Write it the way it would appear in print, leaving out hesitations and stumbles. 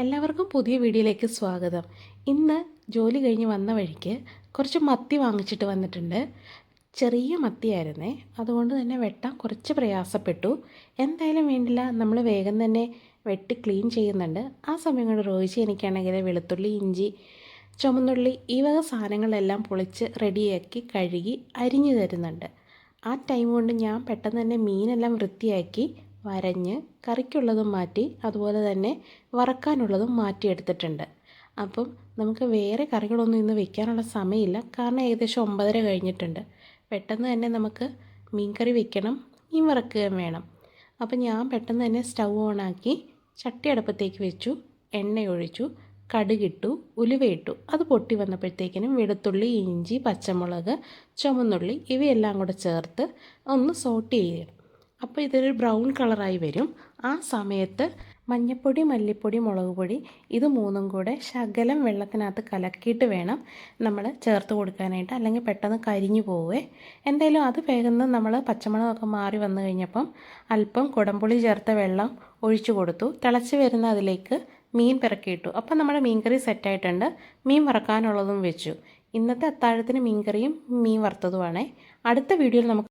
എല്ലാവർക്കും പുതിയ വീഡിയോയിലേക്ക് സ്വാഗതം. ഇന്ന് ജോലി കഴിഞ്ഞ് വന്ന വഴിക്ക് കുറച്ച് മത്തി വാങ്ങിച്ചിട്ട് വന്നിട്ടുണ്ട്. ചെറിയ മത്തിയായിരുന്നേ, അതുകൊണ്ട് തന്നെ വെട്ടാൻ കുറച്ച് പ്രയാസപ്പെട്ടു. എന്തായാലും വേണ്ടില്ല, നമ്മൾ വേഗം തന്നെ വെട്ടി ക്ലീൻ ചെയ്യുന്നുണ്ട്. ആ സമയം കൊണ്ട് റോയിച്ച് എനിക്കാണെങ്കിൽ വെളുത്തുള്ളി, ഇഞ്ചി, ചുമന്നുള്ളി ഈ വക സാധനങ്ങളെല്ലാം പൊളിച്ച് റെഡിയാക്കി കഴുകി അരിഞ്ഞു തരുന്നുണ്ട്. ആ ടൈം കൊണ്ട് ഞാൻ പെട്ടെന്ന് തന്നെ മീനെല്ലാം വൃത്തിയാക്കി വരഞ്ഞ് കറിക്കുള്ളതും മാറ്റി, അതുപോലെ തന്നെ വറക്കാനുള്ളതും മാറ്റിയെടുത്തിട്ടുണ്ട്. അപ്പം നമുക്ക് വേറെ കറികളൊന്നും ഇന്ന് വെക്കാനുള്ള സമയമില്ല, കാരണം ഏകദേശം 9:30 കഴിഞ്ഞിട്ടുണ്ട്. പെട്ടെന്ന് തന്നെ നമുക്ക് മീൻ കറി വെക്കണം, മീൻ വറക്കുകയും വേണം. അപ്പം ഞാൻ പെട്ടെന്ന് തന്നെ സ്റ്റൗ ഓണാക്കി ചട്ടി അടുപ്പത്തേക്ക് വെച്ചു, എണ്ണയൊഴിച്ചു, കടുകിട്ടു, ഉലുവയിട്ടു. അത് പൊട്ടി വന്നപ്പോഴത്തേക്കിനും വെളുത്തുള്ളി, ഇഞ്ചി, പച്ചമുളക്, ചുമന്നുള്ളി ഇവയെല്ലാം കൂടെ ചേർത്ത് ഒന്ന് സോട്ട് ചെയ്യണം. അപ്പോൾ ഇതൊരു ബ്രൗൺ കളറായി വരും. ആ സമയത്ത് മഞ്ഞൾപ്പൊടി, മല്ലിപ്പൊടി, മുളക് പൊടി ഇത് മൂന്നും കൂടെ ശകലം വെള്ളത്തിനകത്ത് കലക്കിയിട്ട് വേണം നമ്മൾ ചേർത്ത് കൊടുക്കാനായിട്ട്, അല്ലെങ്കിൽ പെട്ടെന്ന് കരിഞ്ഞു പോവേ. എന്തായാലും അത് വേഗം നമ്മൾ പച്ചമുളകൊക്കെ മാറി വന്നു കഴിഞ്ഞപ്പം അല്പം കുടംപുളി ചേർത്ത വെള്ളം ഒഴിച്ചു കൊടുത്തു. തിളച്ച് വരുന്ന അതിലേക്ക് മീൻ പിറക്കിയിട്ടു. അപ്പം നമ്മുടെ മീൻ കറി സെറ്റായിട്ടുണ്ട്. മീൻ വറക്കാനുള്ളതും വെച്ചു. ഇന്നത്തെ അത്താഴത്തിന് മീൻ കറിയും മീൻ വറുത്തതുമാണേ. അടുത്ത വീഡിയോയിൽ നമുക്ക്